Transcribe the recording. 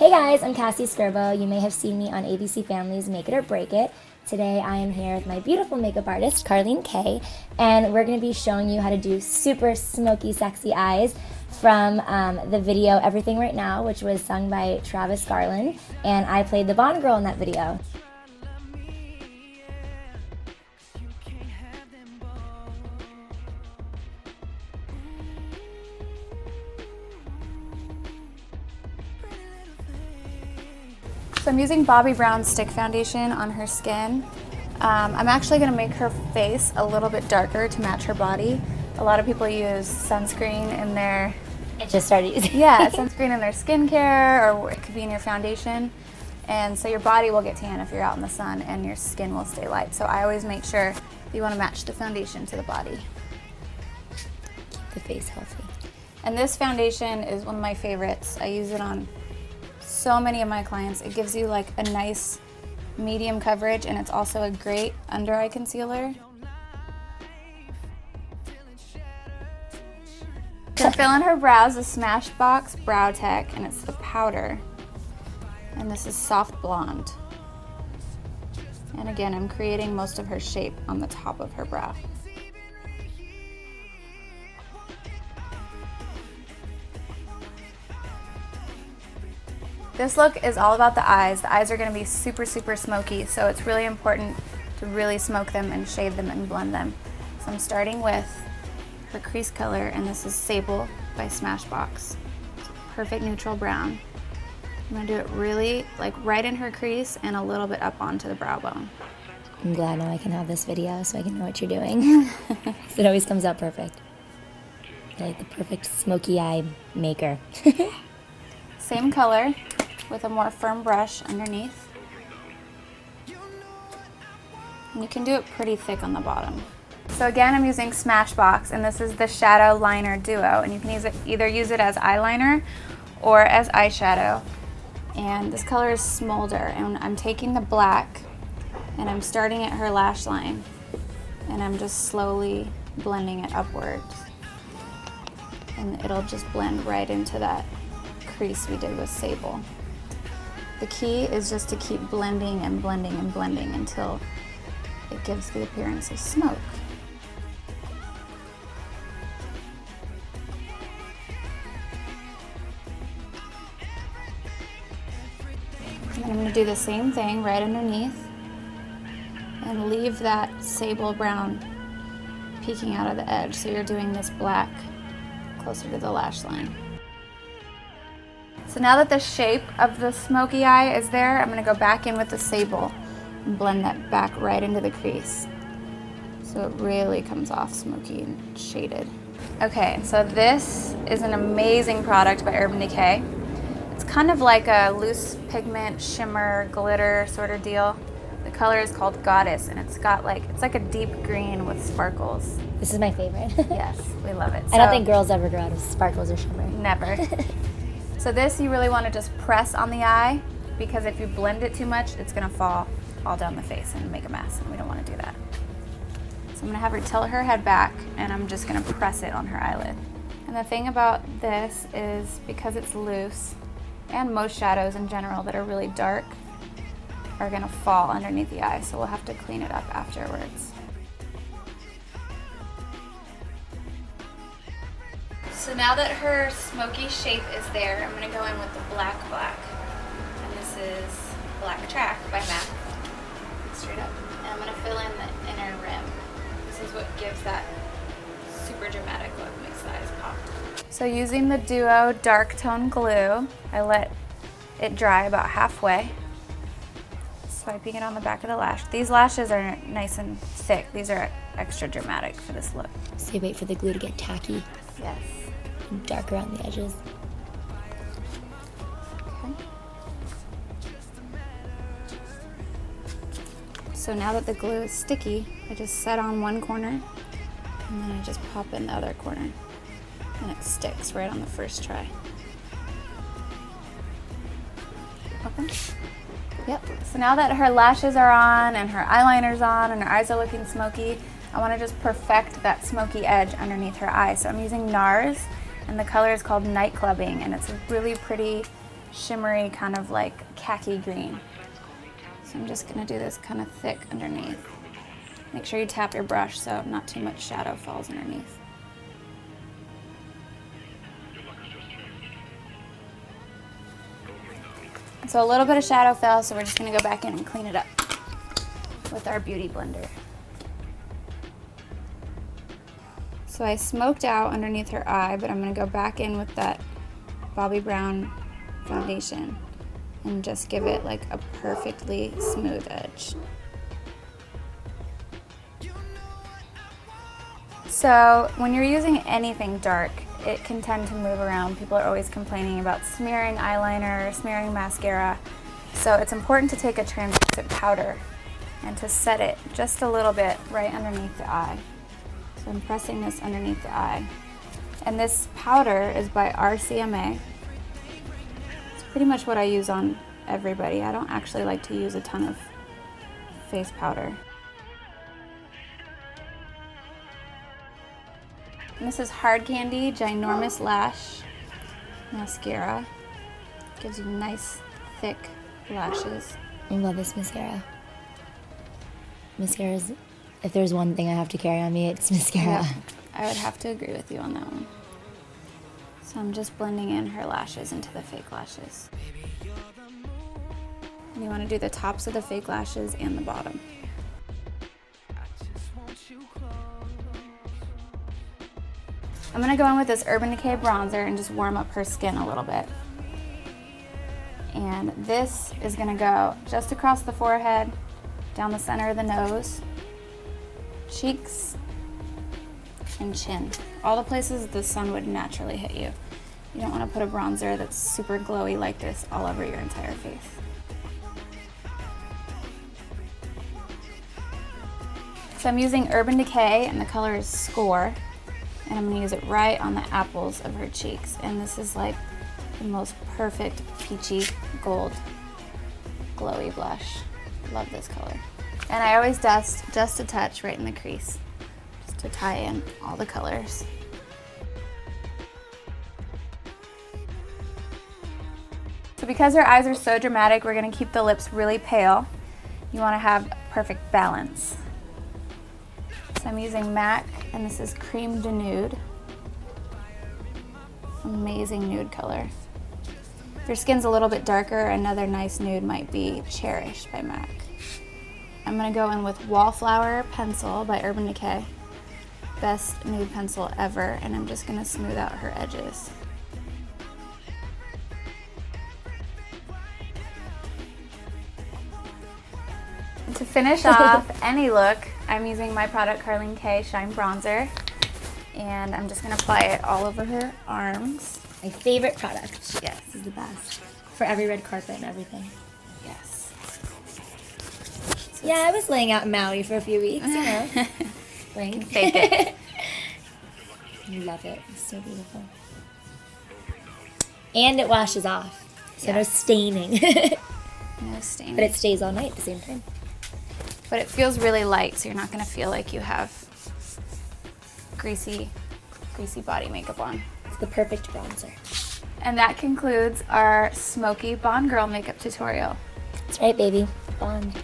Hey guys, I'm Cassie Scerbo. You may have seen me on ABC Family's Make It or Break It. Today I am here with my beautiful makeup artist, Carlene K, and we're going to be showing you how to do super smoky, sexy eyes from the video Everything Right Now, which was sung by Travis Garland, and I played the Bond girl in that video. So I'm using Bobbi Brown's stick foundation on her skin. I'm actually going to make her face a little bit darker to match her body. A lot of people use sunscreen in their... I just started using Yeah, sunscreen in their skincare, or it could be in your foundation. And so your body will get tan if you're out in the sun and your skin will stay light. So I always make sure you want to match the foundation to the body. Keep the face healthy. And this foundation is one of my favorites. I use it on so many of my clients. It gives you like a nice medium coverage, and it's also a great under eye concealer. To fill in her brows, the Smashbox Brow Tech, and it's the powder. And this is soft blonde. And again, I'm creating most of her shape on the top of her brow. This look is all about the eyes. The eyes are going to be super, super smoky, so it's really important to really smoke them and shade them and blend them. So I'm starting with her crease color, and this is Sable by Smashbox. Perfect neutral brown. I'm going to do it really, like right in her crease and a little bit up onto the brow bone. I'm glad now I can have this video so I can know what you're doing. It always comes out perfect. I like the perfect smoky eye maker. Same color with a more firm brush underneath. And you can do it pretty thick on the bottom. So again, I'm using Smashbox, and this is the Shadow Liner Duo, and you can either use it as eyeliner or as eyeshadow. And this color is Smolder, and I'm taking the black and I'm starting at her lash line, and I'm just slowly blending it upwards. And it'll just blend right into that crease we did with Sable. The key is just to keep blending and blending and blending until it gives the appearance of smoke. And I'm going to do the same thing right underneath and leave that sable brown peeking out of the edge, so you're doing this black closer to the lash line. So now that the shape of the smoky eye is there, I'm going to go back in with the Sable and blend that back right into the crease, so it really comes off smoky and shaded. Okay, so this is an amazing product by Urban Decay. It's kind of like a loose pigment shimmer glitter sort of deal. The color is called Goddess, and it's like a deep green with sparkles. This is my favorite. Yes, we love it. I don't think girls ever grow out of sparkles or shimmer. Never. So this you really want to just press on the eye, because if you blend it too much, it's going to fall all down the face and make a mess, and we don't want to do that. So I'm going to have her tilt her head back, and I'm just going to press it on her eyelid. And the thing about this is, because it's loose, and most shadows in general that are really dark are going to fall underneath the eye, so we'll have to clean it up afterwards. So now that her smoky shape is there, I'm going to go in with the black. And this is Black Track by MAC. Straight up. And I'm going to fill in the inner rim. This is what gives that super dramatic look, makes the eyes pop. So using the Duo Dark Tone Glue, I let it dry about halfway. Swiping it on the back of the lash. These lashes are nice and thick. These are extra dramatic for this look. So you wait for the glue to get tacky. Yes. And dark around the edges. Okay. So now that the glue is sticky, I just set on one corner, and then I just pop in the other corner, and it sticks right on the first try. Open. Yep. So now that her lashes are on and her eyeliner's on and her eyes are looking smoky, I want to just perfect that smoky edge underneath her eye. So I'm using NARS, and the color is called Night Clubbing, and it's a really pretty shimmery kind of like khaki green. So I'm just gonna do this kind of thick underneath. Make sure you tap your brush so not too much shadow falls underneath. So a little bit of shadow fell, so we're just gonna go back in and clean it up with our beauty blender. So I smoked out underneath her eye, but I'm gonna go back in with that Bobbi Brown foundation and just give it like a perfectly smooth edge. So when you're using anything dark, it can tend to move around. People are always complaining about smearing eyeliner, smearing mascara. So it's important to take a translucent powder and to set it just a little bit right underneath the eye. So I'm pressing this underneath the eye. And this powder is by RCMA. It's pretty much what I use on everybody. I don't actually like to use a ton of face powder. And this is Hard Candy Ginormous Lash Mascara. Gives you nice, thick lashes. I love this mascara. Mascaras, if there's one thing I have to carry on me, it's mascara. Yeah, I would have to agree with you on that one. So I'm just blending in her lashes into the fake lashes. And you want to do the tops of the fake lashes and the bottom. I'm gonna go in with this Urban Decay bronzer and just warm up her skin a little bit. And this is gonna go just across the forehead, down the center of the nose, cheeks, and chin. All the places the sun would naturally hit you. You don't wanna put a bronzer that's super glowy like this all over your entire face. So I'm using Urban Decay and the color is Score. And I'm gonna use it right on the apples of her cheeks. And this is like the most perfect peachy gold glowy blush. Love this color. And I always dust just a touch right in the crease, just to tie in all the colors. So because her eyes are so dramatic, we're gonna keep the lips really pale. You wanna have perfect balance. So I'm using MAC, and this is Cream de Nude. Amazing nude color. If your skin's a little bit darker, another nice nude might be Cherish by MAC. I'm gonna go in with Wallflower Pencil by Urban Decay. Best nude pencil ever, and I'm just gonna smooth out her edges. To finish off any look, I'm using my product Carlene K Shine Bronzer, and I'm just gonna apply it all over her arms. My favorite product. Yes. This is the best. For every red carpet and everything. Yes. So yeah, I was laying out in Maui for a few weeks, you know. Blank. Fake it. Love it. It's so beautiful. And it washes off. So Yes. no staining. No stain. But it stays all night at the same time. But it feels really light, so you're not gonna feel like you have greasy body makeup on. It's the perfect bronzer. And that concludes our Smokey Bond Girl makeup tutorial. That's right, baby. Bond.